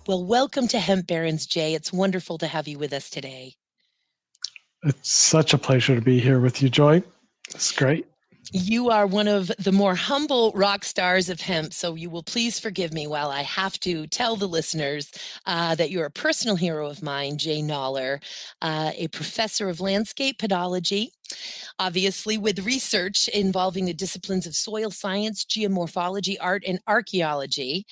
Well, welcome to Hemp Barons, Jay. It's wonderful to have you with us today. It's such a pleasure to be here with you, Joy. It's great. You are one of the more humble rock stars of hemp, so you will please forgive me while I have to tell the listeners that you're a personal hero of mine, Jay Noller, a professor of landscape pedology, obviously with research involving the disciplines of soil science, geomorphology, art, and archaeology.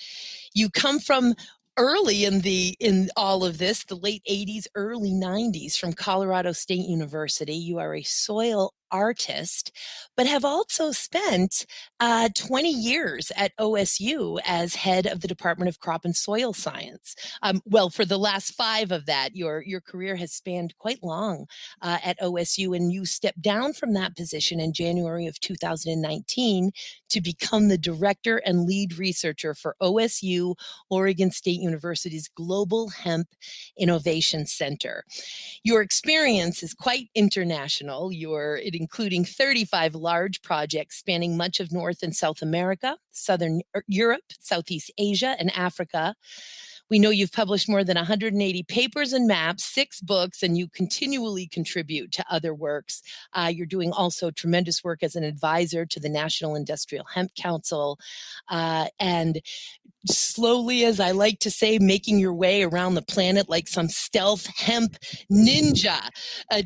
You come from early in all of this, the late 80s, early 90s, from Colorado State University. You are a soil artist, but have also spent 20 years at OSU as head of the Department of Crop and Soil Science. Well, for the last 5 of that, your career has spanned quite long at OSU, and you stepped down from that position in January of 2019 to become the director and lead researcher for OSU, Oregon State University's Global Hemp-Innovation-Center. Your experience is quite international, including 35 large projects spanning much of North and South America, Southern Europe, Southeast Asia, and Africa. We know you've published more than 180 papers and maps, 6 books, and you continually contribute to other works. You're doing also tremendous work as an advisor to the National Industrial Hemp Council, and slowly, as I like to say, making your way around the planet like some stealth hemp ninja,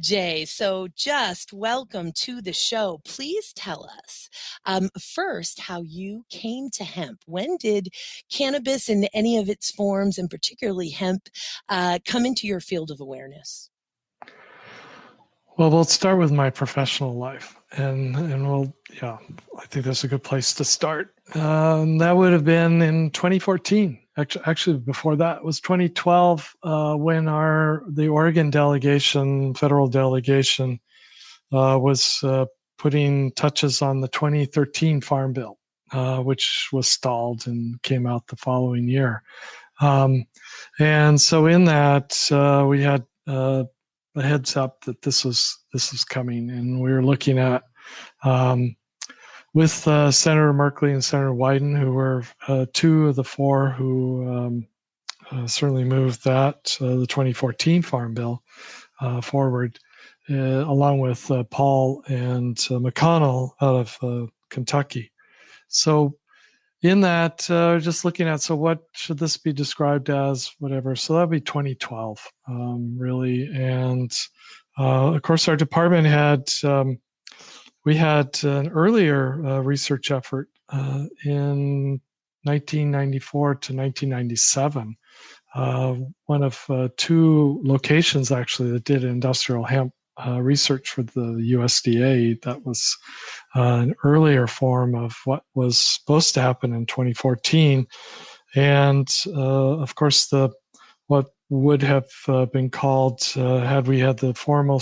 Jay. So just welcome to the show. Please tell us first how you came to hemp. When did cannabis in any of its forms, and particularly hemp, come into your field of awareness? Well, we'll start with my professional life, and I think that's a good place to start. That would have been in 2014. Actually, before that was 2012 when the Oregon delegation, federal delegation, was putting touches on the 2013 Farm Bill, which was stalled and came out the following year. And so in that, we had a heads up that this was coming, and we were looking at with Senator Merkley and Senator Wyden, who were 2 of the 4 who certainly moved that the 2014 Farm Bill forward, along with Paul and McConnell out of Kentucky. So in that, just looking at, so what should this be described as, whatever. So that'd be 2012, really. And of course, our department we had an earlier research effort in 1994 to 1997. One of 2 locations, actually, that did industrial hemp research for the USDA. That was an earlier form of what was supposed to happen in 2014. And of course, what would have been called, had we had the formal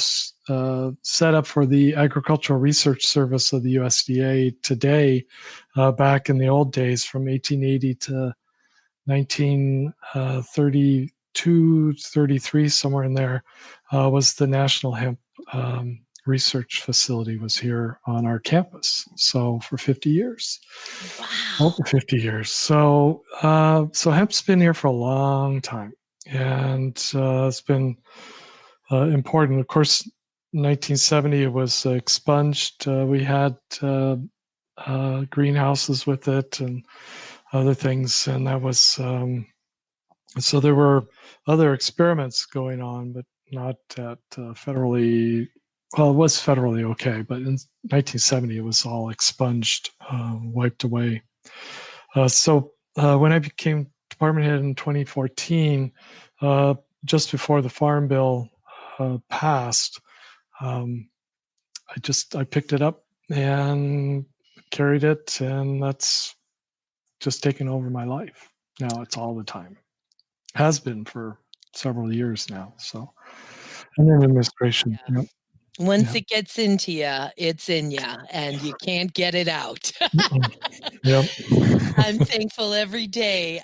setup for the Agricultural Research Service of the USDA today, back in the old days from 1880 to 1932, 33, somewhere in there, was the National Hemp Research Facility was here on our campus. So for 50 years. Wow. Over 50 years. So hemp's been here for a long time, and it's been important. Of course, in 1970 it was expunged. We had greenhouses with it and other things, and that was so there were other experiments going on, but not at federally. Well, it was federally okay, but in 1970 it was all expunged, wiped away. So when I became department head in 2014, just before the Farm Bill passed, I picked it up and carried it, and that's just taken over my life. Now it's all the time. Has been for several years now. So, and then administration. Yeah. Yep. Once it gets into you, it's in you, and you can't get it out. Yep. I'm thankful every day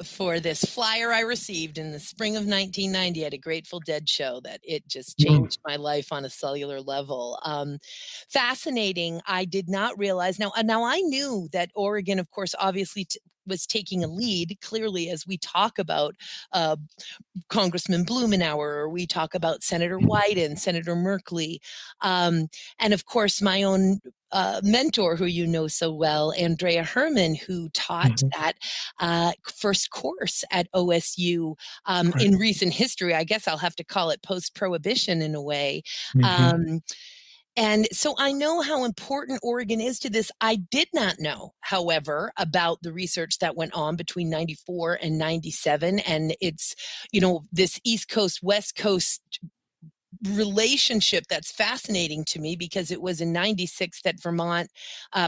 for this flyer I received in the spring of 1990 at a Grateful Dead show that it just changed my life on a cellular level. Fascinating. I did not realize. Now I knew that Oregon, of course, obviously was taking a lead, clearly, as we talk about Congressman Blumenauer, or we talk about Senator Wyden, Senator Merkley, and of course my own mentor, who you know so well, Andrea Herman, who taught that first course at OSU in recent history. I guess I'll have to call it post-prohibition in a way. And so I know how important Oregon is to this. I did not know, however, about the research that went on between 94 and 97. And it's, this East Coast, West Coast relationship that's fascinating to me, because it was in 96 that Vermont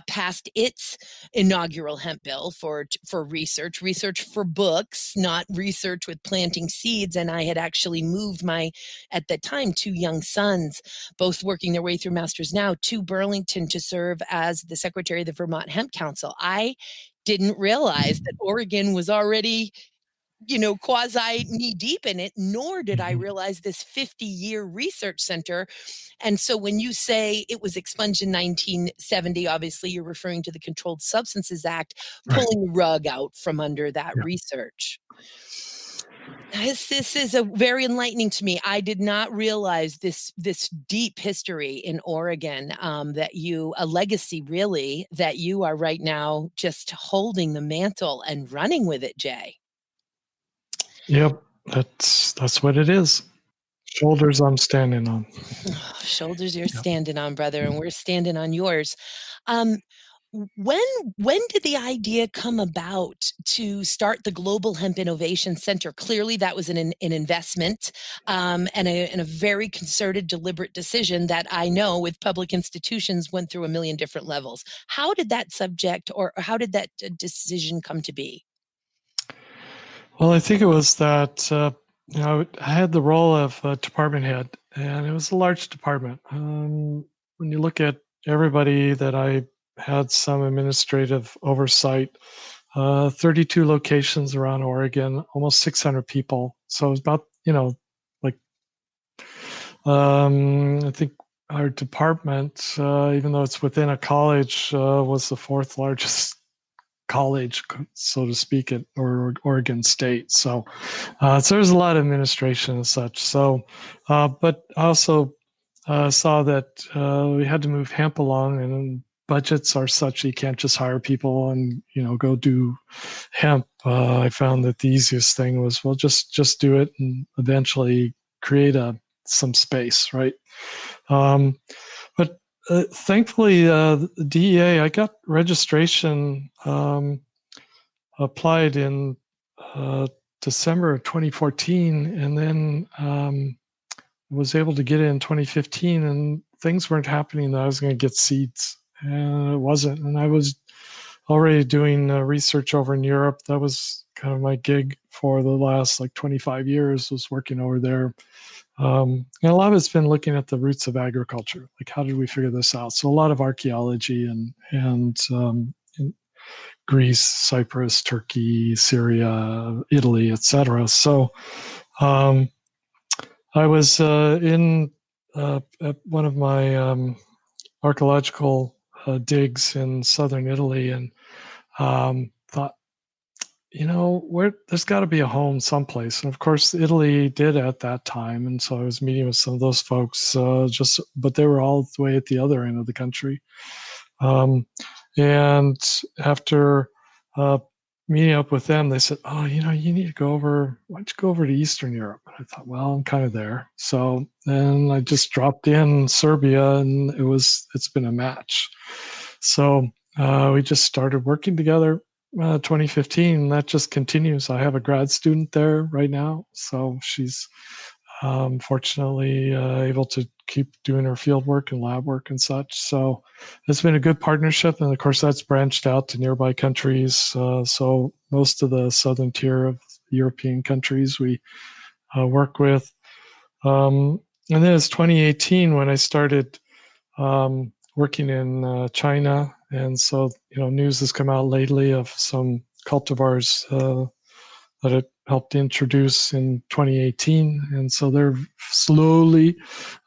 passed its inaugural hemp bill for research for books, not research with planting seeds. And I had actually moved my, at that time, 2 young sons, both working their way through masters now, to Burlington to serve as the secretary of the Vermont Hemp Council. I didn't realize that Oregon was already quasi knee deep in it, nor did I realize this 50-year research center. And so when you say it was expunged in 1970, obviously you're referring to the Controlled Substances Act, pulling the rug out from under that research. This is a very enlightening to me. I did not realize this deep history in Oregon, that a legacy really, that you are right now just holding the mantle and running with it, Jay. Yep, that's what it is. Shoulders I'm standing on. Shoulders you're standing on, brother, and we're standing on yours. When did the idea come about to start the Global Hemp Innovation Center? Clearly, that was an investment and a very concerted, deliberate decision that I know with public institutions went through a million different levels. How did that subject, or how did that decision come to be? Well, I think it was that I had the role of department head, and it was a large department. When you look at everybody that I had some administrative oversight, 32 locations around Oregon, almost 600 people. So it was about, I think our department, even though it's within a college, was the 4th largest college, so to speak, at Oregon State. So there's a lot of administration and such. So, but I also saw that we had to move hemp along, and budgets are such you can't just hire people and go do hemp. I found that the easiest thing was, well, just do it and eventually create some space, right? But thankfully, the DEA, I got registration applied in December of 2014, and then was able to get it in 2015, and things weren't happening that I was going to get seeds, and it wasn't. And I was already doing research over in Europe. That was kind of my gig for the last 25 years, was working over there. And a lot of it's been looking at the roots of agriculture, like how did we figure this out? So a lot of archaeology and Greece, Cyprus, Turkey, Syria, Italy, etc. So I was in at one of my archaeological digs in southern Italy, and thought, there's got to be a home someplace. And of course, Italy did at that time. And so I was meeting with some of those folks, but they were all the way at the other end of the country. And after meeting up with them, they said, "Oh, you need to go over. Why don't you go over to Eastern Europe?" And I thought, well, I'm kind of there. So then I just dropped in Serbia, and it's been a match. So we just started working together. 2015, and that just continues. I have a grad student there right now, so she's fortunately able to keep doing her field work and lab work and such. So it's been a good partnership, and of course that's branched out to nearby countries. So most of the southern tier of European countries we work with. And then it's 2018 when I started working in China. And so, news has come out lately of some cultivars that it helped introduce in 2018. And so they're slowly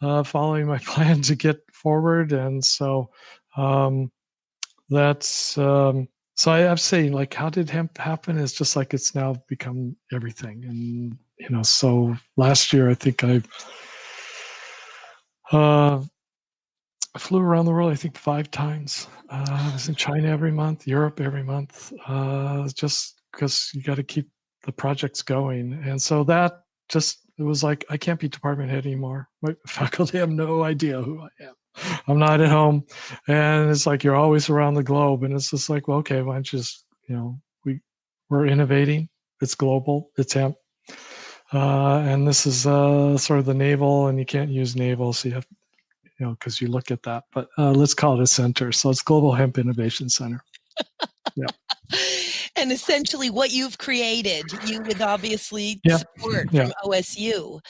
following my plan to get forward. And so that's So I'm saying, like, how did hemp happen? It's just like it's now become everything. And, so last year, I think I flew around the world, I think 5 times. I was in China every month, Europe every month, just because you got to keep the projects going. And so it was like, I can't be department head anymore. My faculty have no idea who I am. I'm not at home. And it's like, you're always around the globe. And it's just like, well, okay, why don't you just, we're innovating. It's global. It's hemp. And this is sort of the navel, and you can't use navel. So you have because you look at that, but let's call it a center. So it's Global Hemp Innovation Center. Yeah. And essentially what you've created, you with obviously Yeah. support Yeah. from OSU,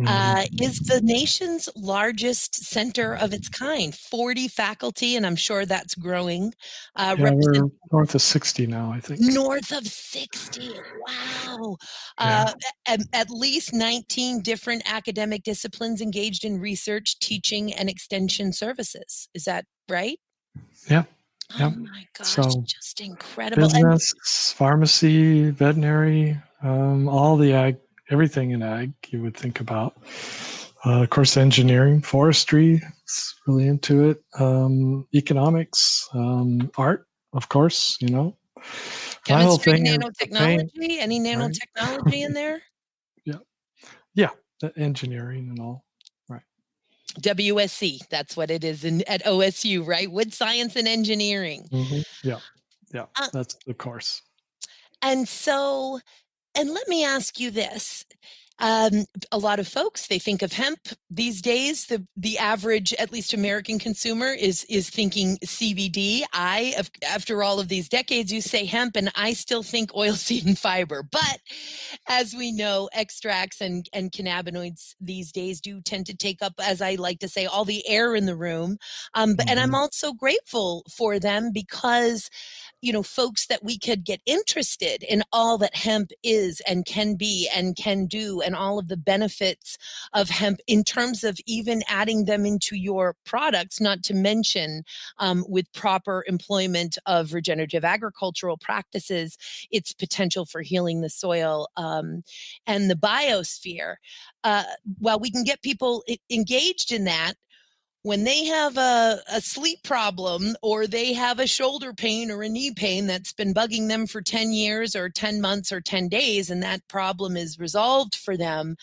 is Mm-hmm. the nation's largest center of its kind. 40 faculty, and I'm sure that's growing. Yeah, Represent we're north of 60 now, I think. north of 60. Wow. Yeah. At least 19 different academic disciplines engaged in research, teaching, and extension services. Is that right? Yeah. Oh Yeah. my gosh, So just incredible. And business, pharmacy, veterinary, all the ag, everything in ag you would think about. Of course, engineering, forestry, it's really into it. Economics, art, of course, My whole chemistry, thing is the paint, nanotechnology, any right? nanotechnology in there? Yeah. Yeah. The engineering and all. Right. WSC, that's what it is at OSU, right? Wood Science and Engineering. Mm-hmm. Yeah. Yeah. Uh, That's the course. and so, and let me ask you this. A lot of folks, they think of hemp these days. The average, at least American consumer, is thinking CBD. After all of these decades, you say hemp, and I still think oilseed and fiber. But as we know, extracts and cannabinoids these days do tend to take up, as I like to say, all the air in the room. And I'm also grateful for them because folks that we could get interested in all that hemp is and can be and can do and all of the benefits of hemp in terms of even adding them into your products, not to mention with proper employment of regenerative agricultural practices, its potential for healing the soil and the biosphere. While we can get people engaged in that, when they have a sleep problem or they have a shoulder pain or a knee pain that's been bugging them for 10 years or 10 months or 10 days, and that problem is resolved for them,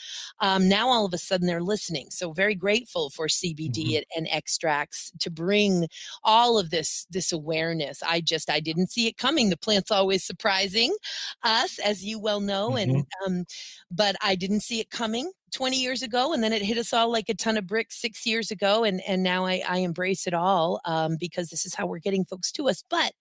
now all of a sudden they're listening. So very grateful for CBD and extracts to bring all of this awareness. I didn't see it coming. The plant's always surprising us, as you well know, and but I didn't see it coming 20 years ago, and then it hit us all like a ton of bricks 6 years ago, and now I embrace it all because this is how we're getting folks to us. But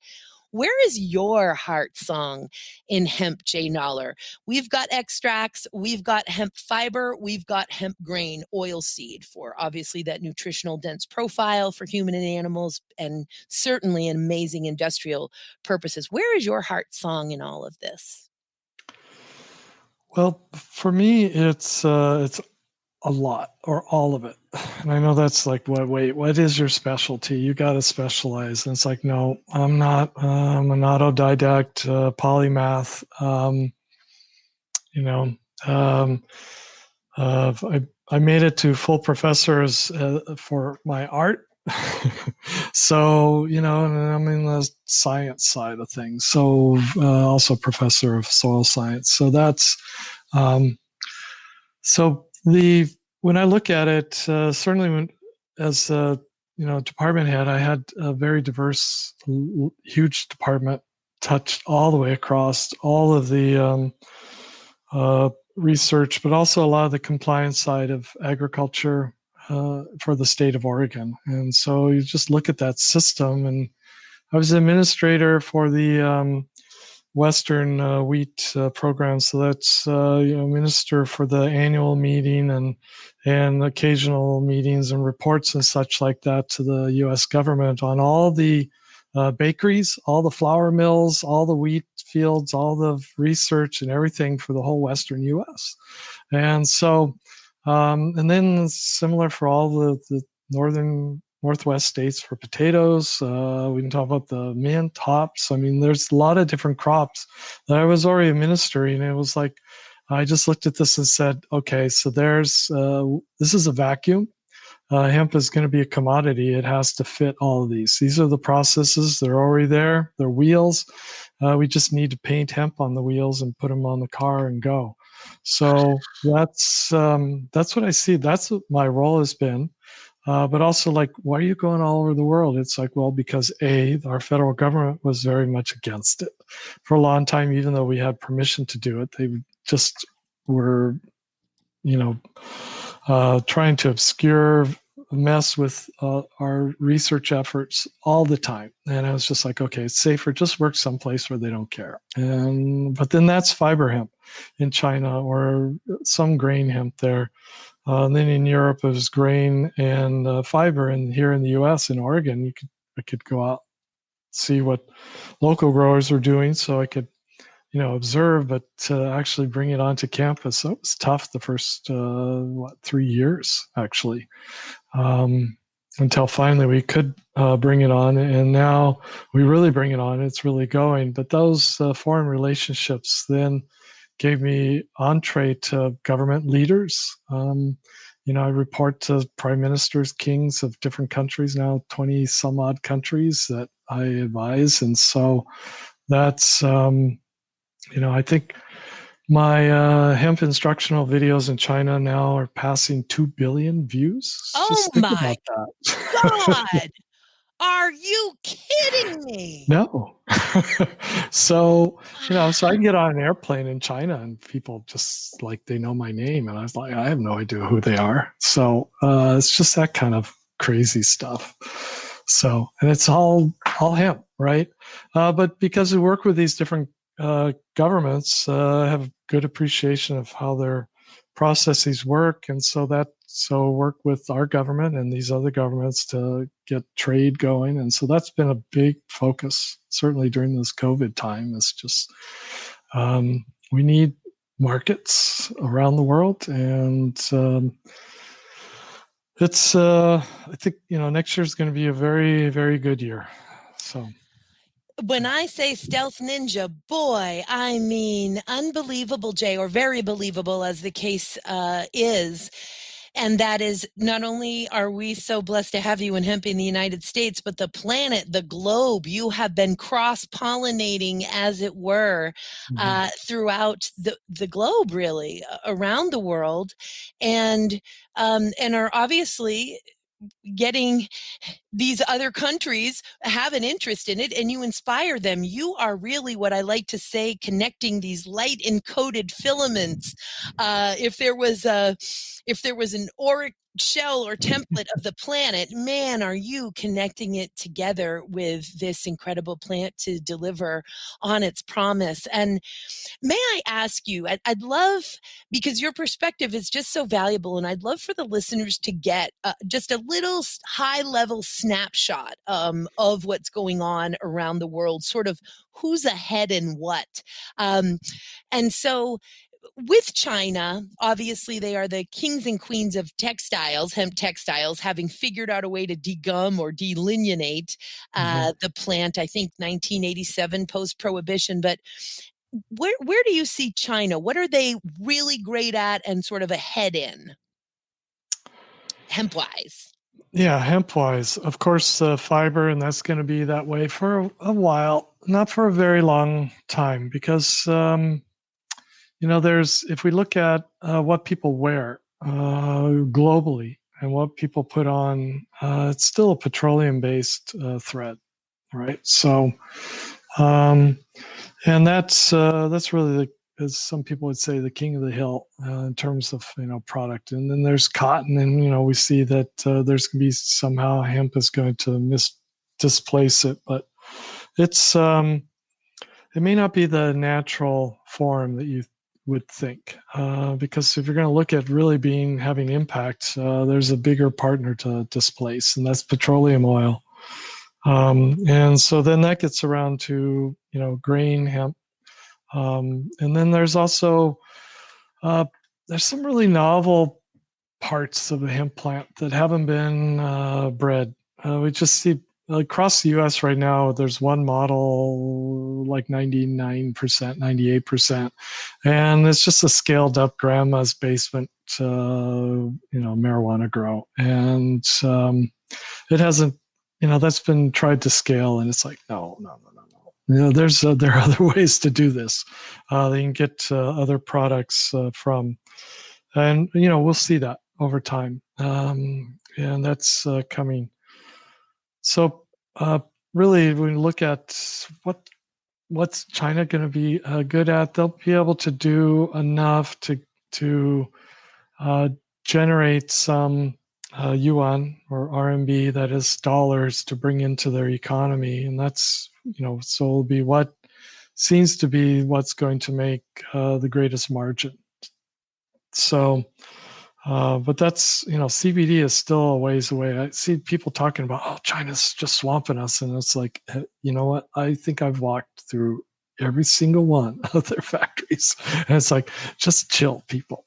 where is your heart song in hemp, Jay Noller? We've got extracts, we've got hemp fiber, we've got hemp grain, oil seed for obviously that nutritional dense profile for human and animals, and certainly an amazing industrial purposes. Where is your heart song in all of this? Well, for me, it's a lot or all of it. And I know that's like, what is your specialty? You got to specialize. And it's like, no, I'm not. I'm an autodidact, polymath. I made it to full professors for my art. So, and I'm in the science side of things. So, also professor of soil science. So that's, when I look at it, certainly as a department head, I had a very diverse, huge department, touched all the way across all of the research, but also a lot of the compliance side of agriculture for the state of Oregon. And so you just look at that system, and I was administrator for the Western wheat program. So that's minister for the annual meeting and occasional meetings and reports and such like that to the U.S. government on all the bakeries, all the flour mills, all the wheat fields, all the research and everything for the whole Western U.S. And so, and then similar for all the northern Northwest states for potatoes. We can talk about the mint, hops. I mean, there's a lot of different crops that I was already administering. And it was like, I just looked at this and said, okay, so this is a vacuum. Hemp is going to be a commodity. It has to fit all of these. These are the processes. They're already there. They're wheels. We just need to paint hemp on the wheels and put them on the car and go. So that's what I see. That's what my role has been. But also, like, why are you going all over the world? It's like, well, because our federal government was very much against it for a long time, even though we had permission to do it. They just were, trying to mess with our research efforts all the time. And I was just like, okay, it's safer. Just work someplace where they don't care. But then that's fiber hemp in China or some grain hemp there. And then in Europe, it was grain and fiber. And here in the U.S., in Oregon, I could go out, see what local growers are doing, so I could, observe. But to actually bring it onto campus, that was tough. The first 3 years actually, until finally we could bring it on, and now we really bring it on. It's really going. But those foreign relationships then gave me entree to government leaders. I report to prime ministers, kings of different countries now, 20 some odd countries that I advise. And so that's, I think my hemp instructional videos in China now are passing 2 billion views. Oh, just think my about that. God. Are you kidding me? No. So, so I can get on an airplane in China and people just like, they know my name. And I was like, I have no idea who they are. So it's just that kind of crazy stuff. So, and it's all hemp, right? But because we work with these different governments, have good appreciation of how their processes work. And so work with our government and these other governments to get trade going. And so that's been a big focus, certainly during this COVID time. It's just, we need markets around the world. And it's, I think, next year is going to be a very, very good year. So. When I say stealth ninja, boy, I mean unbelievable, Jay, or very believable as the case is. And that is, not only are we so blessed to have you in hemp in the United States, but the planet, the globe, you have been cross-pollinating, as it were, throughout the globe, really, around the world, and are obviously getting these other countries have an interest in it, and you inspire them. You are really, what I like to say, connecting these light encoded filaments. If there was an auric shell or template of the planet, man, are you connecting it together with this incredible plant to deliver on its promise. And may I ask you, I'd love, because your perspective is just so valuable, and I'd love for the listeners to get just a little high-level snapshot of what's going on around the world, sort of who's ahead and what. And so with China, obviously they are the kings and queens of textiles, hemp textiles, having figured out a way to degum or delineate the plant, I think 1987 post-prohibition. But where do you see China? What are they really great at and sort of ahead in, hemp-wise? Yeah, hemp-wise, of course, fiber, and that's going to be that way for a while, not for a very long time, because if we look at what people wear globally and what people put on, it's still a petroleum-based thread, right? So, and that's really as some people would say, the king of the hill in terms of product. And then there's cotton, and we see that there's going to be somehow hemp is going to displace it, but it's it may not be the natural form that you would think, because if you're going to look at really having impact, there's a bigger partner to displace, and that's petroleum oil. And so then that gets around to grain hemp, and then there's also there's some really novel parts of the hemp plant that haven't been bred we just see across the U.S. right now, there's one model like 99%, 98%, and it's just a scaled up grandma's basement, marijuana grow, and it hasn't, that's been tried to scale, and it's like no. There are other ways to do this. They can get other products from, and we'll see that over time, and that's coming. So really, when we look at what's China going to be good at, they'll be able to do enough to generate some yuan or RMB, that is dollars, to bring into their economy, and that's so it'll be what seems to be what's going to make the greatest margin. So. But that's, CBD is still a ways away. I see people talking about, oh, China's just swamping us. And it's like, you know what? I think I've walked through every single one of their factories. And it's like, just chill, people.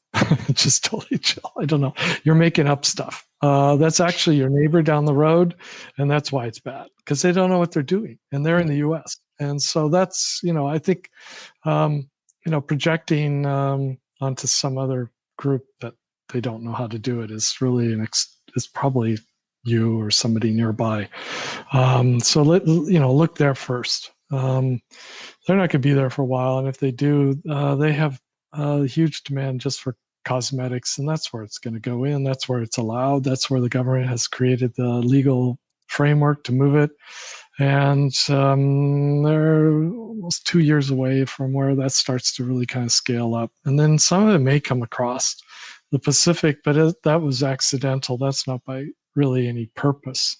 Just totally chill. I don't know. You're making up stuff. That's actually your neighbor down the road. And that's why it's bad, because they don't know what they're doing. And they're in the US. And so that's, I think, projecting onto some other group that they don't know how to do it is really is probably you or somebody nearby. So look there first. They're not going to be there for a while, and if they do, they have a huge demand just for cosmetics, and that's where it's going to go in. That's where it's allowed. That's where the government has created the legal framework to move it. And they're almost 2 years away from where that starts to really kind of scale up. And then some of it may come across the Pacific, but that was accidental. That's not by really any purpose,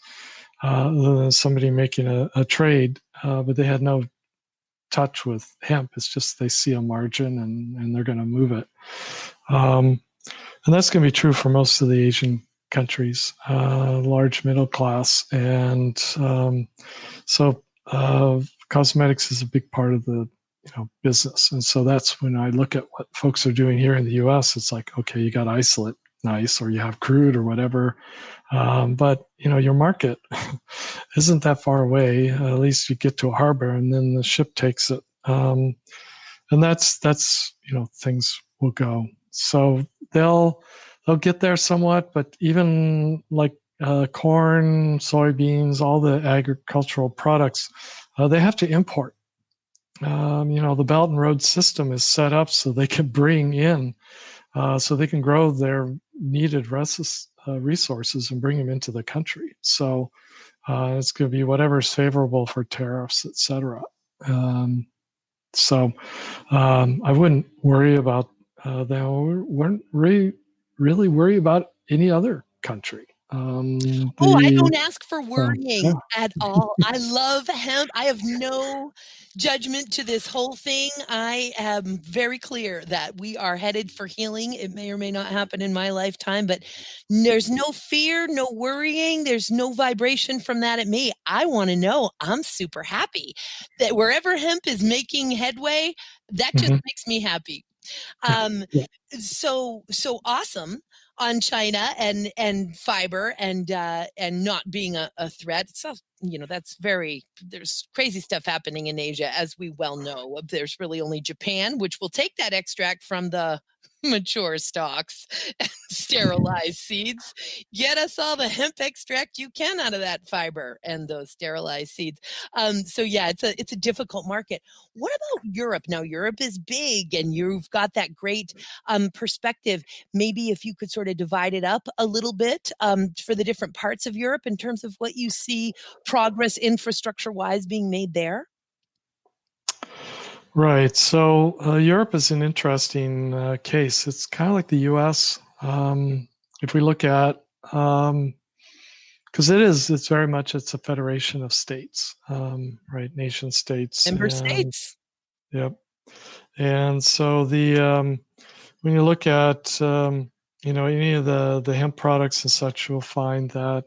other than somebody making a trade, but they had no touch with hemp. It's just they see a margin and they're going to move it. And that's going to be true for most of the Asian countries, large middle class. And so cosmetics is a big part of the business. And so that's when I look at what folks are doing here in the US, it's like, okay, you got isolate, nice, or you have crude or whatever. But your market isn't that far away. At least you get to a harbor and then the ship takes it. And that's things will go. So they'll get there somewhat, but even like corn, soybeans, all the agricultural products, they have to import. The Belt and Road system is set up so they can bring in, so they can grow their needed resources and bring them into the country. So it's going to be whatever's favorable for tariffs, et cetera. So I wouldn't worry about them. Wouldn't really worry about any other country. I don't ask for worrying at all. I love hemp. I have no judgment to this whole thing. I am very clear that we are headed for healing. It may or may not happen in my lifetime, but there's no fear, no worrying. There's no vibration from that at me. I want to know. I'm super happy that wherever hemp is making headway, that just makes me happy. So awesome on China and fiber and not being a threat. So there's crazy stuff happening in Asia, as we well know. There's really only Japan, which will take that extract from the mature stalks and sterilize seeds. Get us all the hemp extract you can out of that fiber and those sterilized seeds. So yeah, it's a difficult market. What about Europe? Now, Europe is big and you've got that great perspective. Maybe if you could sort of divide it up a little bit for the different parts of Europe in terms of what you see progress infrastructure-wise being made there. Right. So Europe is an interesting case. It's kind of like the U.S. If we look at, because it's very much, it's a federation of states, right? Nation states. Member states. Yep. And so when you look at, any of the hemp products and such, you'll find that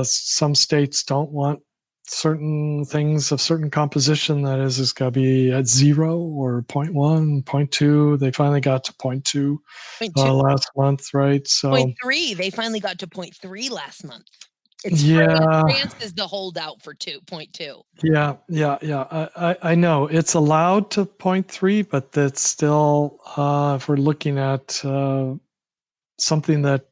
some states don't want certain things of certain composition. That is, it's got to be at 0 or 0.1, 0.2. They finally got to 0.2 last month, right? So 0.3. They finally got to 0.3 last month. It's Yeah. France is the holdout for 2.2. Yeah. I know it's allowed to 0.3, but that's still, if we're looking at something that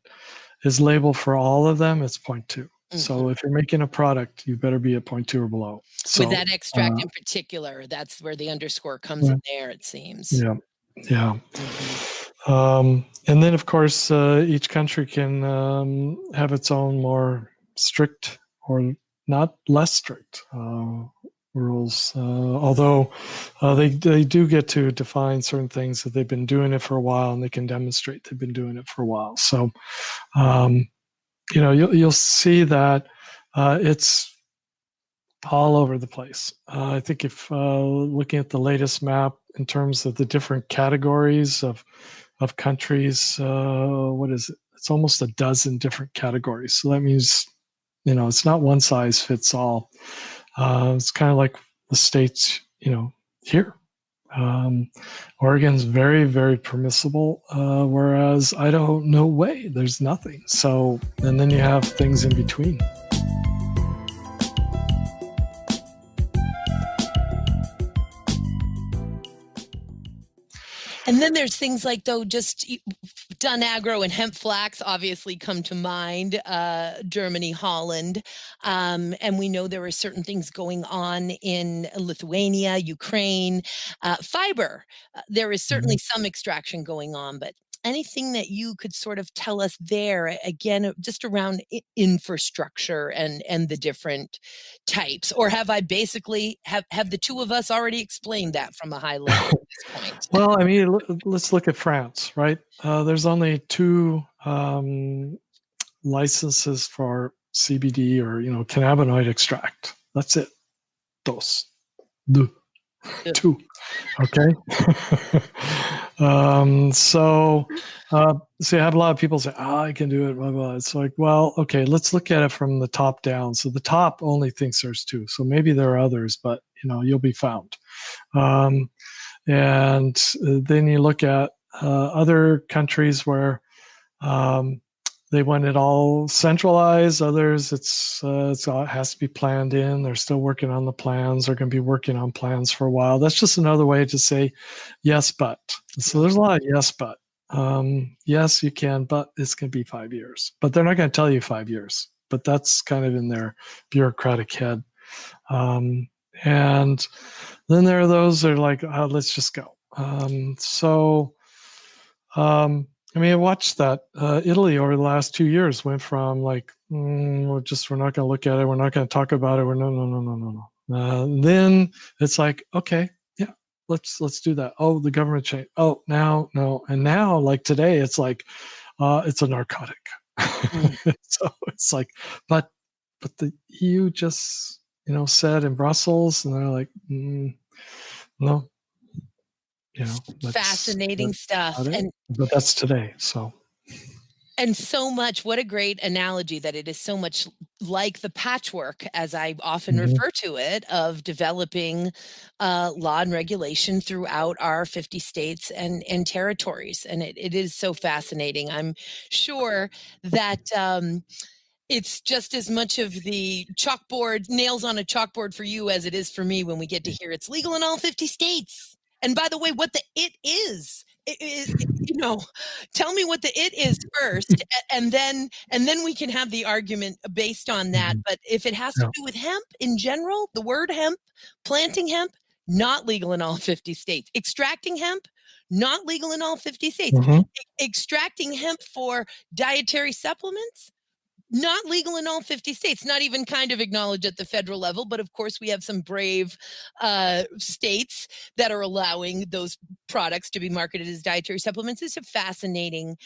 is labeled for all of them, it's 0.2. So if you're making a product, you better be at 0.2 or below. So with that extract in particular, that's where the underscore comes in there, it seems. Yeah. And then, of course, each country can have its own more strict or not less strict rules. Although they do get to define certain things that they've been doing it for a while, and they can demonstrate they've been doing it for a while. So, you'll see that it's all over the place. I think if looking at the latest map in terms of the different categories of countries, what is it? It's almost a dozen different categories. So that means, it's not one size fits all. It's kind of like the states, here. Oregon's very, very permissible, whereas Idaho, no way, there's nothing. So, and then you have things in between. And then there's things like, though, just done agro and hemp flax obviously come to mind, Germany, Holland. And we know there are certain things going on in Lithuania, Ukraine. Fiber, there is certainly some extraction going on, but anything that you could sort of tell us there, again, just around infrastructure and the different types? Or have I basically, have the two of us already explained that from a high level at this point? Well, I mean, let's look at France, right? There's only 2 licenses for CBD or, cannabinoid extract. That's it. Deux. 2. Okay. So you have a lot of people say, I can do it, blah, blah. It's like, well, okay, let's look at it from the top down. So the top only thinks there's 2. So maybe there are others, but, you'll be found. And then you look at other countries where they want it all centralized. Others, it has to be planned in. They're still working on the plans. They're going to be working on plans for a while. That's just another way to say yes, but. So there's a lot of yes, but. Yes, you can, but it's going to be 5 years. But they're not going to tell you 5 years. But that's kind of in their bureaucratic head. And then there are those that are like, let's just go. I mean, I watched that Italy over the last 2 years went from like, we're not going to look at it. We're not going to talk about it. No. Then it's like, okay, yeah, let's do that. Oh, the government changed. Oh, now, no. And now, like today, it's like, it's a narcotic. So it's like, but the EU just, said in Brussels, and they're like, no. Fascinating stuff. But that's today. So. And so much, what a great analogy that it is so much like the patchwork, as I often refer to it, of developing law and regulation throughout our 50 states and territories. And it is so fascinating. I'm sure that it's just as much of the chalkboard, nails on a chalkboard for you as it is for me when we get to hear it's legal in all 50 states. And by the way, what the it is, tell me what the it is first, and then we can have the argument based on that. But if it has to do with hemp in general, the word hemp, planting hemp, not legal in all 50 states. Extracting hemp, not legal in all 50 states. Extracting hemp for dietary supplements, not legal in all 50 states, not even kind of acknowledged at the federal level. But of course, we have some brave states that are allowing those products to be marketed as dietary supplements. It's a fascinating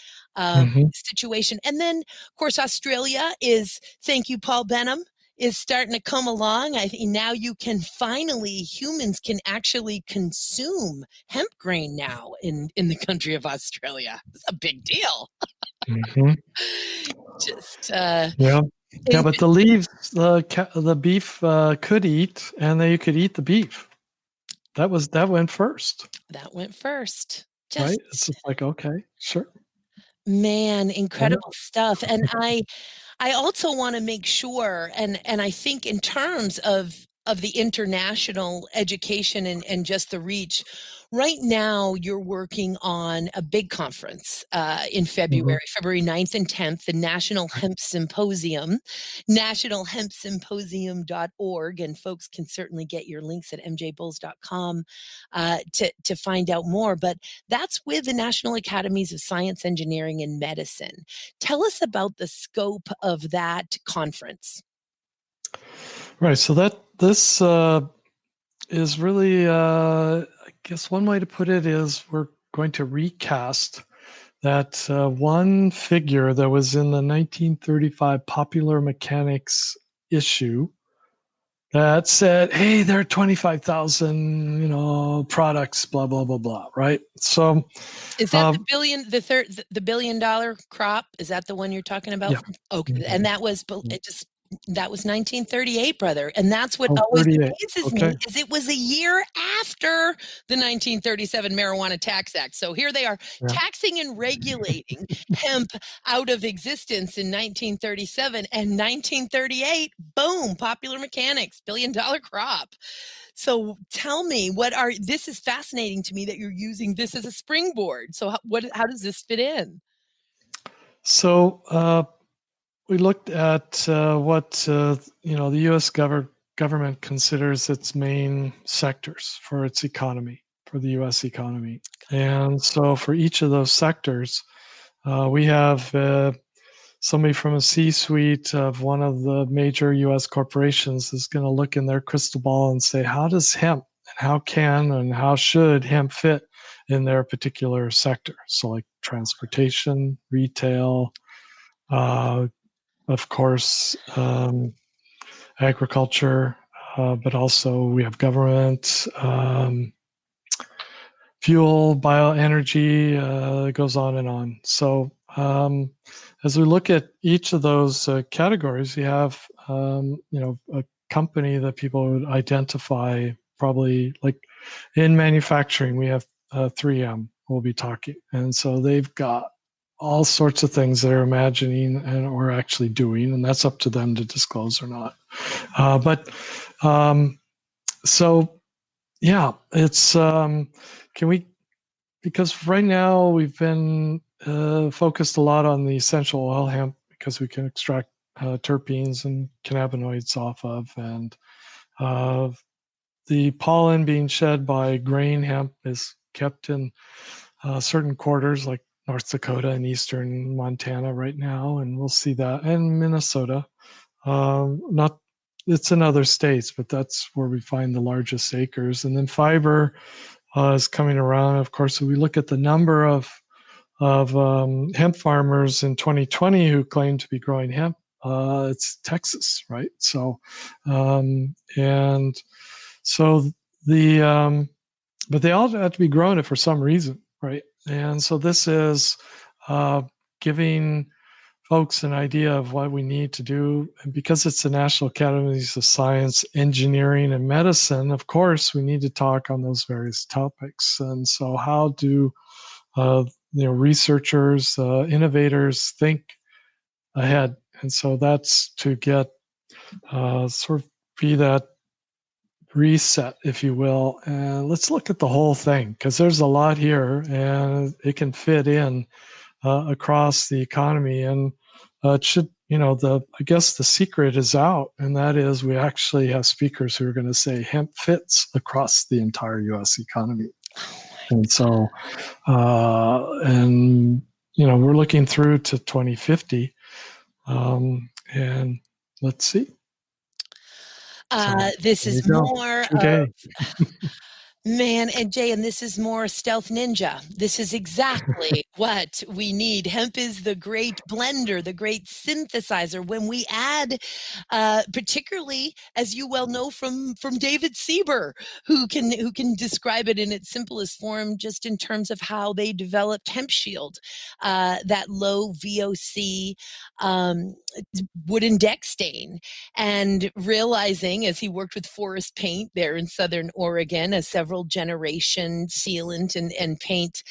situation. And then, of course, Australia is, thank you, Paul Benham, is starting to come along. I think now humans can actually consume hemp grain now in the country of Australia. It's a big deal. Just but the leaves, the beef could eat, and you could eat the beef. That went first. Right? It's just like, okay, sure. Man, incredible stuff. And I also want to make sure, and I think in terms of the international education and just the reach, right now you're working on a big conference in February, February 9th and 10th, the National Hemp Symposium, nationalhempsymposium.org, and folks can certainly get your links at mjbulls.com to find out more. But that's with the National Academies of Science, Engineering, and Medicine. Tell us about the scope of that conference. Right. So this is really, I guess one way to put it is we're going to recast that one figure that was in the 1935 Popular Mechanics issue that said, hey, there are 25,000, products, blah, blah, blah, blah, right? So is that the $1 billion crop? Is that the one you're talking about? Yeah. Okay. And that was, that was 1938, brother. And that's what always 38. amazes me, is it was a year after the 1937 Marijuana Tax Act. So here they are taxing and regulating hemp out of existence in 1937, and 1938, boom, Popular Mechanics, $1 billion crop. So tell me, this is fascinating to me that you're using this as a springboard. So how does this fit in? So we looked at what the U.S. government considers its main sectors for its economy, for the U.S. economy. And so for each of those sectors, we have somebody from a C-suite of one of the major U.S. corporations is going to look in their crystal ball and say, how does hemp and how can and how should hemp fit in their particular sector? So like transportation, retail, of course, agriculture, but also we have government, fuel, bioenergy, it goes on and on. So as we look at each of those categories, you have, a company that people would identify probably like in manufacturing, we have 3M, we'll be talking. And so they've got all sorts of things they're imagining and or actually doing, and that's up to them to disclose or not. So yeah, it's because right now we've been focused a lot on the essential oil hemp because we can extract terpenes and cannabinoids off of, and the pollen being shed by grain hemp is kept in certain quarters like North Dakota and eastern Montana right now, and we'll see that, and Minnesota. It's in other states, but that's where we find the largest acres. And then fiber is coming around. Of course, if we look at the number of hemp farmers in 2020 who claim to be growing hemp, it's Texas, right? So, but they all have to be growing it for some reason, right? And so this is giving folks an idea of what we need to do. And because it's the National Academies of Science, Engineering, and Medicine, of course, we need to talk on those various topics. And so how do researchers, innovators think ahead? And so that's to get sort of be that reset, if you will. And let's look at the whole thing, because there's a lot here and it can fit in across the economy. And it should, I guess the secret is out, and that is we actually have speakers who are going to say hemp fits across the entire U.S. economy. And so, we're looking through to 2050, and let's see. This is more of, man, and Jay, and this is more stealth ninja. This is exactly what we need. Hemp is the great blender, the great synthesizer. When we add, particularly, as you well know from David Sieber, who can describe it in its simplest form, just in terms of how they developed Hemp Shield, that low VOC wooden deck stain, and realizing as he worked with Forest Paint there in Southern Oregon, a several generation sealant and paint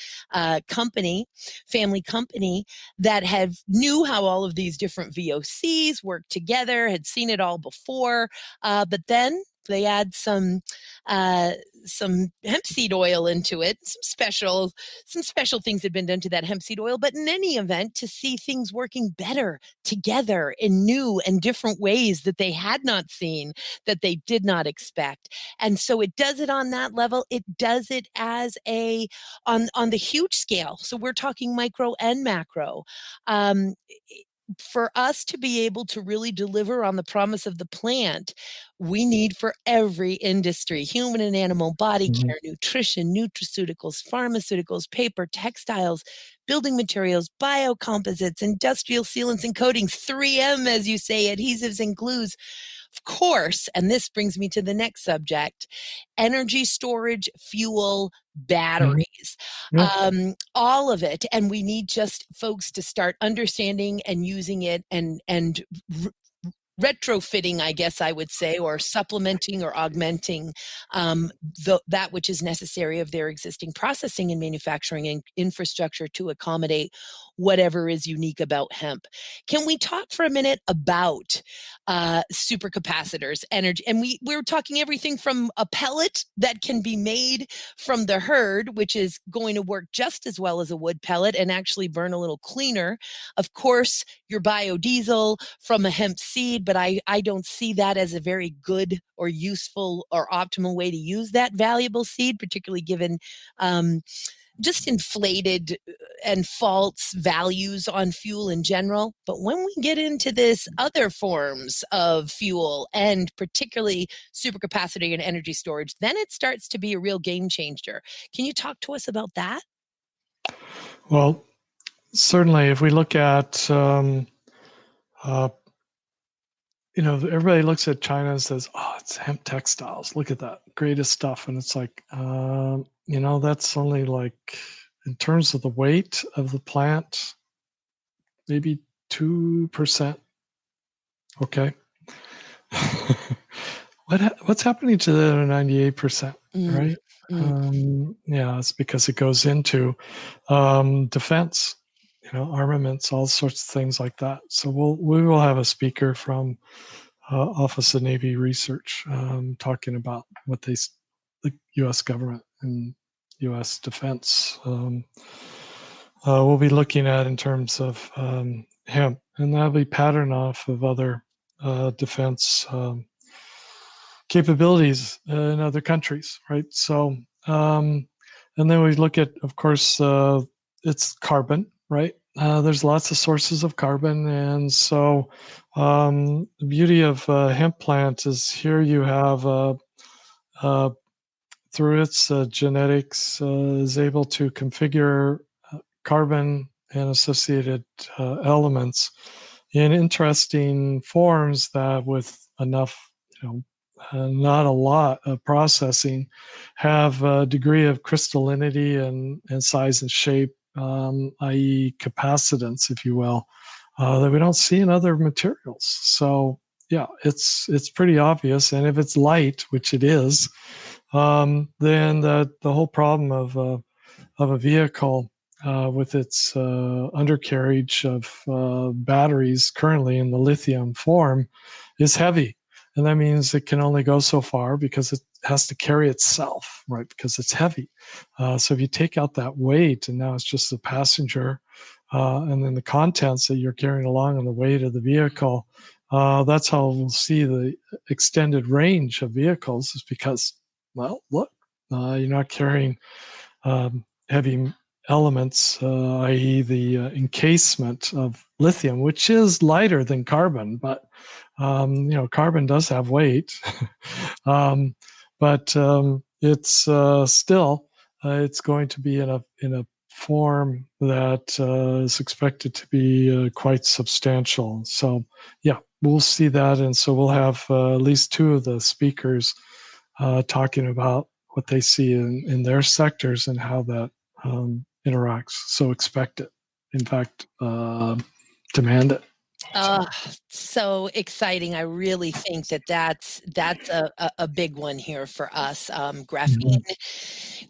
company, family company that knew how all of these different VOCs worked together, had seen it all before, but then they add some hemp seed oil into it. Some special things had been done to that hemp seed oil, but in any event, to see things working better together in new and different ways that they had not seen, that they did not expect. And so it does it on that level. It does it as on the huge scale. So we're talking micro and macro. For us to be able to really deliver on the promise of the plant, we need for every industry, human and animal, body care, nutrition, nutraceuticals, pharmaceuticals, paper, textiles, building materials, biocomposites, industrial sealants and coatings, 3M, as you say, adhesives and glues. Of course, and this brings me to the next subject, energy storage, fuel, batteries, all of it. And we need just folks to start understanding and using it and retrofitting, I guess I would say, or supplementing or augmenting that which is necessary of their existing processing and manufacturing and infrastructure to accommodate whatever is unique about hemp. Can we talk for a minute about supercapacitors, energy? And we're talking everything from a pellet that can be made from the herd, which is going to work just as well as a wood pellet and actually burn a little cleaner. Of course, your biodiesel from a hemp seed, but I don't see that as a very good or useful or optimal way to use that valuable seed, particularly given just inflated and false values on fuel in general. But when we get into this other forms of fuel and particularly supercapacitor and energy storage, then it starts to be a real game changer. Can you talk to us about that? Well, certainly if we look at everybody looks at China and says, "Oh, it's hemp textiles. Look at that, greatest stuff." And it's like, that's only like, in terms of the weight of the plant, maybe 2%. Okay. What's happening to the other 98%, right? It's because it goes into defense, armaments, all sorts of things like that. So we will have a speaker from Office of Navy Research talking about what the U.S. government and U.S. defense will be looking at in terms of hemp, and that'll be patterned off of other defense capabilities in other countries, right? So, and then we look at, of course, it's carbon, right? There's lots of sources of carbon, and so the beauty of hemp plant is here you have through its genetics is able to configure carbon and associated elements in interesting forms that, with enough, not a lot of processing, have a degree of crystallinity and size and shape, i.e. capacitance, if you will, that we don't see in other materials. So yeah, it's pretty obvious. And if it's light, which it is, then the whole problem of a vehicle with its undercarriage of batteries currently in the lithium form is heavy. And that means it can only go so far because it has to carry itself, right? Because it's heavy. So if you take out that weight and now it's just the passenger and then the contents that you're carrying along on the weight of the vehicle, that's how we'll see the extended range of vehicles, is because, well, look, you're not carrying heavy elements, i.e. the encasement of lithium, which is lighter than carbon, but carbon does have weight. But it's still it's going to be in a form that is expected to be quite substantial. So yeah, we'll see that, and so we'll have at least two of the speakers talking about what they see in their sectors and how that interacts. So expect it. In fact, demand it. So exciting. I really think that that's a big one here for us.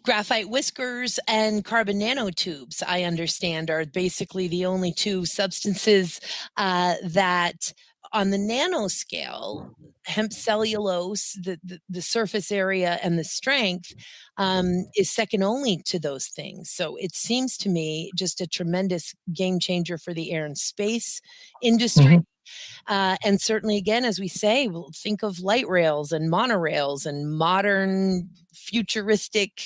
Graphite whiskers and carbon nanotubes, I understand, are basically the only two substances that on the nanoscale, hemp cellulose, the surface area and the strength is second only to those things. So it seems to me just a tremendous game changer for the air and space industry. And certainly, again, as we say, we'll think of light rails and monorails and modern futuristic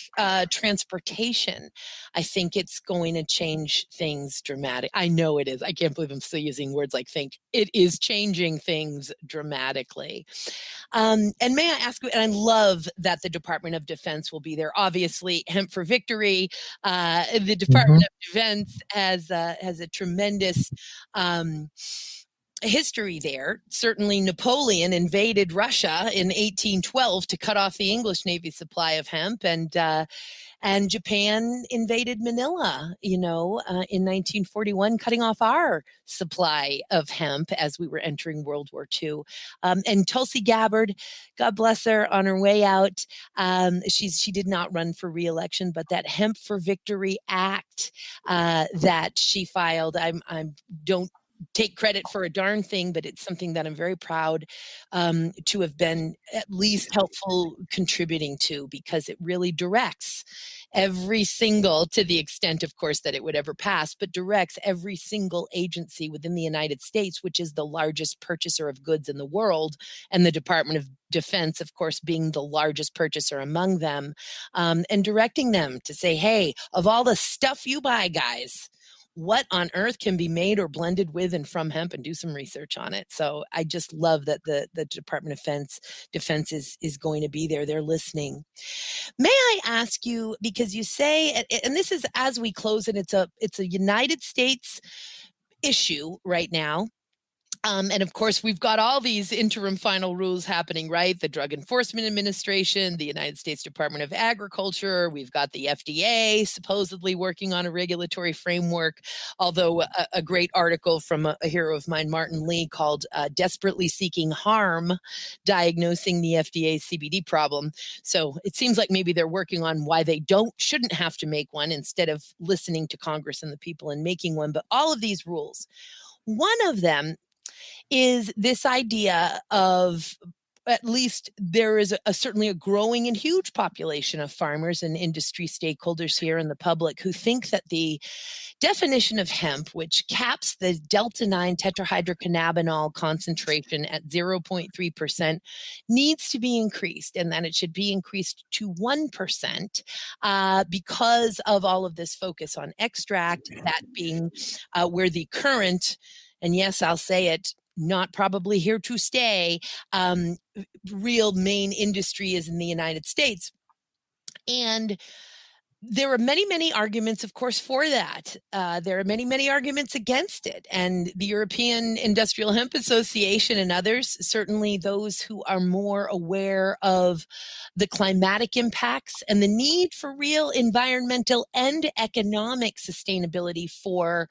transportation. I think it's going to change things dramatically. I know it is. I can't believe I'm still using words like think. It is changing things dramatically. And may I ask you, and I love that the Department of Defense will be there. Obviously, Hemp for Victory. The Department of Defense has a tremendous history there. Certainly Napoleon invaded Russia in 1812 to cut off the English Navy's supply of hemp, and Japan invaded Manila, in 1941, cutting off our supply of hemp as we were entering World War II. And Tulsi Gabbard, God bless her, on her way out, she did not run for re-election, but that Hemp for Victory Act that she filed, I don't take credit for a darn thing, but it's something that I'm very proud to have been at least helpful contributing to, because it really directs every single, to the extent, of course, that it would ever pass, but directs every single agency within the United States, which is the largest purchaser of goods in the world, and the Department of Defense, of course, being the largest purchaser among them, and directing them to say, hey, of all the stuff you buy, guys, what on earth can be made or blended with and from hemp, and do some research on it. So I just love that the Department of Defense is going to be there. They're listening. May I ask you, because you say, and this is as we close, and it's a United States issue right now. And of course, we've got all these interim final rules happening, right? The Drug Enforcement Administration, the United States Department of Agriculture, we've got the FDA supposedly working on a regulatory framework, although a great article from a hero of mine, Martin Lee, called Desperately Seeking Harm, Diagnosing the FDA's CBD Problem. So it seems like maybe they're working on why they shouldn't have to make one, instead of listening to Congress and the people and making one. But all of these rules, one of them is this idea of, at least there is certainly a growing and huge population of farmers and industry stakeholders here in the public who think that the definition of hemp, which caps the delta-9 tetrahydrocannabinol concentration at 0.3%, needs to be increased, and that it should be increased to 1% because of all of this focus on extract, that being where the current, and yes, I'll say it, not probably here to stay, real main industry is in the United States. And there are many, many arguments, of course, for that. There are many, many arguments against it. And the European Industrial Hemp Association and others, certainly those who are more aware of the climatic impacts and the need for real environmental and economic sustainability for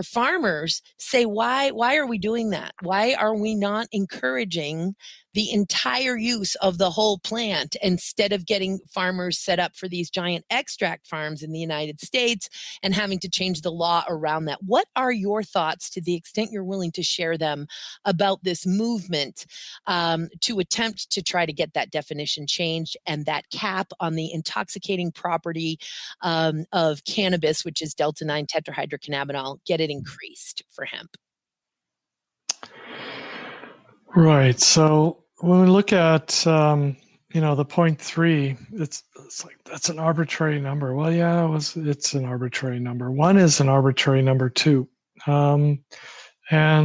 farmers, say, why are we doing that? Why are we not encouraging the entire use of the whole plant, instead of getting farmers set up for these giant extract farms in the United States and having to change the law around that? What are your thoughts, to the extent you're willing to share them, about this movement to attempt to try to get that definition changed and that cap on the intoxicating property of cannabis, which is delta-9 tetrahydrocannabinol, get it increased for hemp? Right. So when we look at, the 0.3, it's like, that's an arbitrary number. Well, yeah, it's an arbitrary number. One is an arbitrary number too. And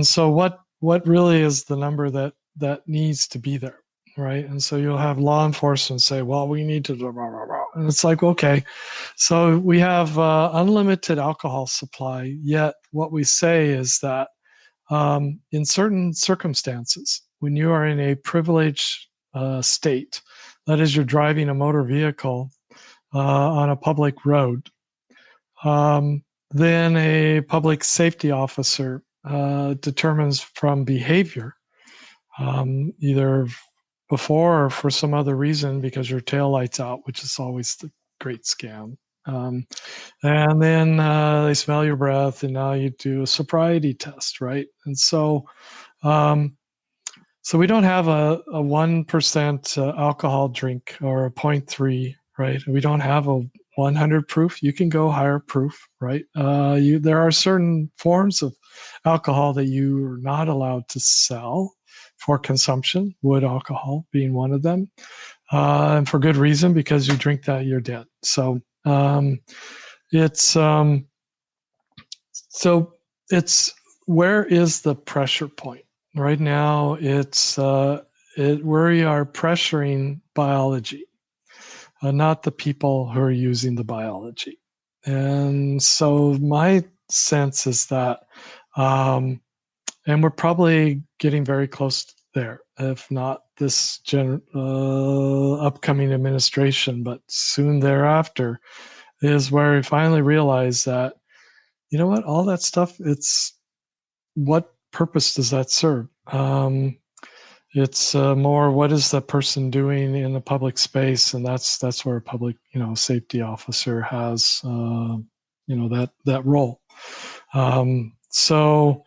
so what really is the number that needs to be there, right? And so you'll have law enforcement say, well, we need to, blah, blah, blah, blah. And it's like, okay, so we have unlimited alcohol supply, yet what we say is that in certain circumstances, when you are in a privileged state, that is, you're driving a motor vehicle on a public road, then a public safety officer determines from behavior, either before or for some other reason, because your tail lights out, which is always the great scam. And then they smell your breath, and now you do a sobriety test, right? And so, so we don't have a 1% alcohol drink or a 0.3, right? We don't have a 100 proof. You can go higher proof, right? There are certain forms of alcohol that you are not allowed to sell for consumption, wood alcohol being one of them, and for good reason, because you drink that, you're dead. So it's where is the pressure point right now? It's we are pressuring biology, not the people who are using the biology. And so my sense is that, and we're probably getting very close there, if not this upcoming administration, but soon thereafter, is where we finally realize that, you know what, all that stuff, it's what purpose does that serve? It's more, what is the person doing in the public space, and that's where a public safety officer has that role. So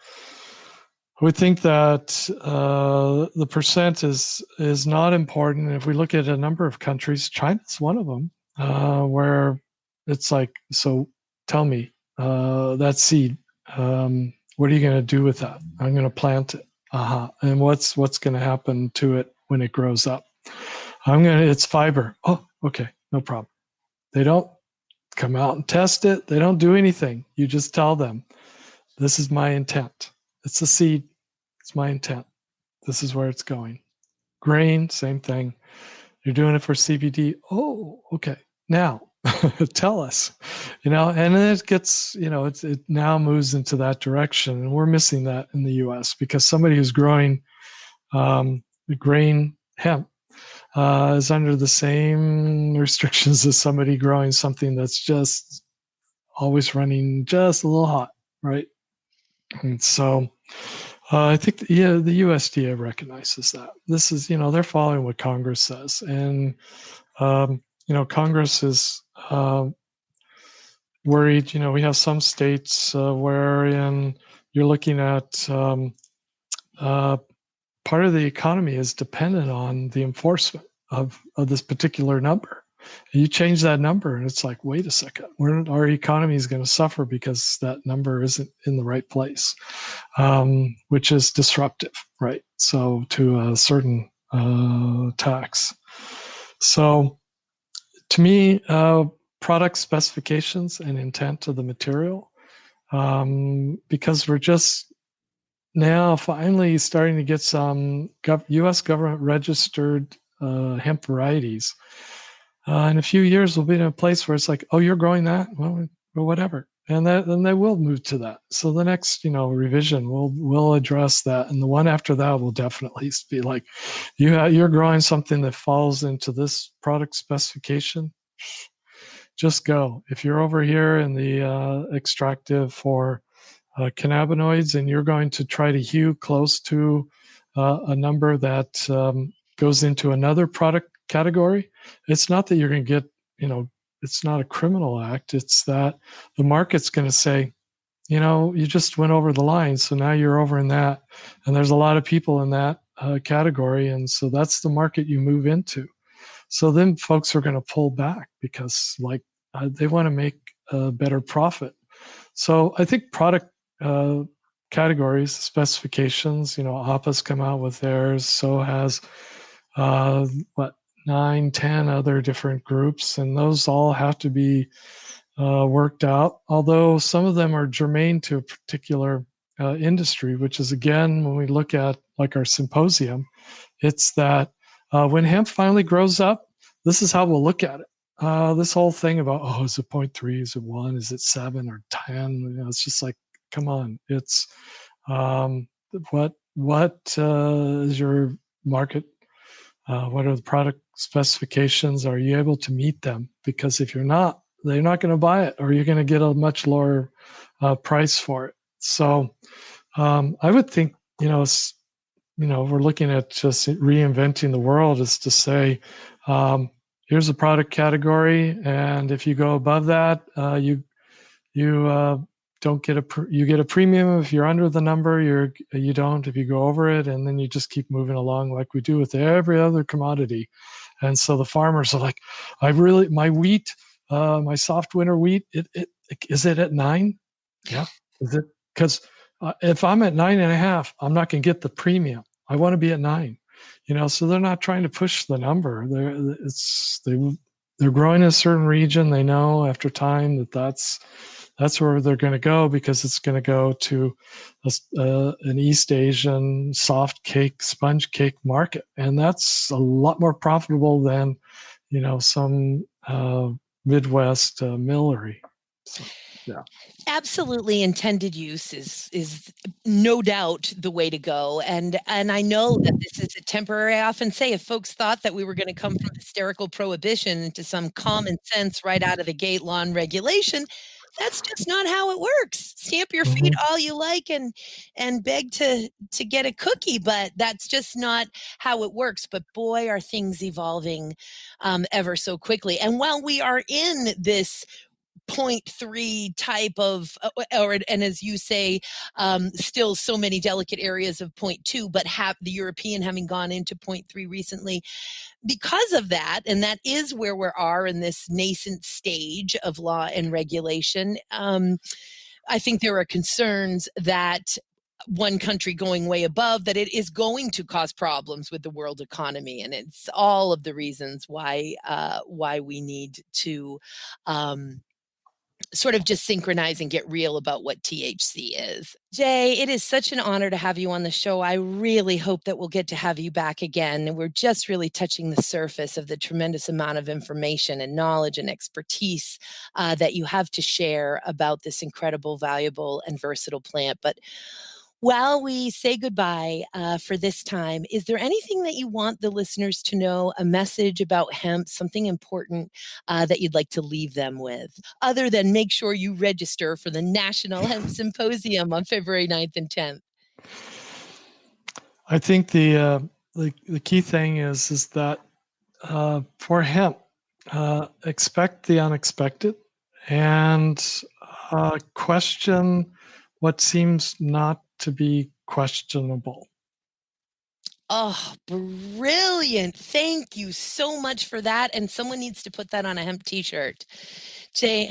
we think that the percent is not important. If we look at a number of countries, China's one of them, where it's like, so tell me, that seed, what are you going to do with that? I'm going to plant it. And what's going to happen to it when it grows up? It's fiber. Oh, okay, no problem. They don't come out and test it. They don't do anything. You just tell them, this is my intent. It's a seed. It's my intent. This is where it's going. Grain, same thing. You're doing it for CBD. Oh, okay. Now, tell us, and then it gets, it now moves into that direction, and we're missing that in the U.S. because somebody who's growing grain hemp is under the same restrictions as somebody growing something that's just always running just a little hot, right? And so I think the USDA recognizes that. This is, they're following what Congress says, and Congress is worried. We have some states wherein you're looking at part of the economy is dependent on the enforcement of this particular number. And you change that number, and it's like, wait a second, our economy is going to suffer because that number isn't in the right place, which is disruptive, right? So to a certain tax. So to me, product specifications and intent of the material, because we're just now finally starting to get some U.S. government registered hemp varieties. In a few years, we'll be in a place where it's like, oh, you're growing that? Well, whatever. And then they will move to that. So the next, revision will address that. And the one after that will definitely be like, you're growing something that falls into this product specification, just go. If you're over here in the extractive for cannabinoids, and you're going to try to hew close to a number that goes into another product category, it's not that you're going to get, it's not a criminal act. It's that the market's going to say, you just went over the line, so now you're over in that, and there's a lot of people in that category, and so that's the market you move into. So then folks are going to pull back because they want to make a better profit. So I think product categories, specifications, APA's come out with theirs, so has 9, 10 other different groups, and those all have to be worked out, although some of them are germane to a particular industry, which is, again, when we look at like our symposium, it's that when hemp finally grows up, this is how we'll look at it. This whole thing about, is it 0.3, is it 1, is it 7 or 10? It's just like, come on. It's what is your market? What are the product specifications? Are you able to meet them? Because if you're not, they're not going to buy it, or you're going to get a much lower price for it. So I would think, we're looking at just reinventing the world is to say, here's a product category, and if you go above that, you don't get you get a premium. If you're under the number, you don't. If you go over it, and then you just keep moving along like we do with every other commodity. And so the farmers are like, my wheat, my soft winter wheat, is it at 9? Yeah. Is it? Because if I'm at 9.5, I'm not going to get the premium. I want to be at 9. So they're not trying to push the number. They're growing in a certain region. They know after time that's where they're going to go, because it's going to go to an East Asian soft cake, sponge cake market. And that's a lot more profitable than, some Midwest millery. So, yeah. Absolutely, intended use is no doubt the way to go, and I know that this is a temporary. I often say, if folks thought that we were going to come from hysterical prohibition into some common sense right out of the gate law and regulation, that's just not how it works. Stamp your feet all you like and beg to get a cookie, but that's just not how it works. But boy, are things evolving ever so quickly. And while we are in this 0.3 type of, and as you say, still so many delicate areas of 0.2, but have the European having gone into 0.3 recently. Because of that, and that is where we are in this nascent stage of law and regulation, I think there are concerns that one country going way above, that it is going to cause problems with the world economy. And it's all of the reasons why we need to sort of just synchronize and get real about what THC is. Jay, it is such an honor to have you on the show. I really hope that we'll get to have you back again. We're just really touching the surface of the tremendous amount of information and knowledge and expertise that you have to share about this incredible, valuable, and versatile plant. But while we say goodbye for this time, is there anything that you want the listeners to know, a message about hemp, something important that you'd like to leave them with, other than make sure you register for the National Hemp Symposium on February 9th and 10th? I think the key thing is that for hemp, expect the unexpected and question what seems not to be questionable. Oh, brilliant. Thank you so much for that. And someone needs to put that on a hemp t-shirt. Jay,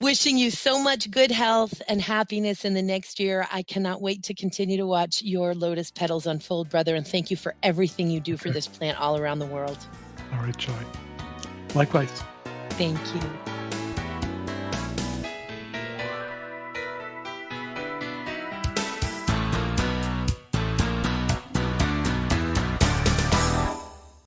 wishing you so much good health and happiness in the next year. I cannot wait to continue to watch your lotus petals unfold, brother. And thank you for everything you do for this plant all around the world. All right, Joy. Likewise. Thank you.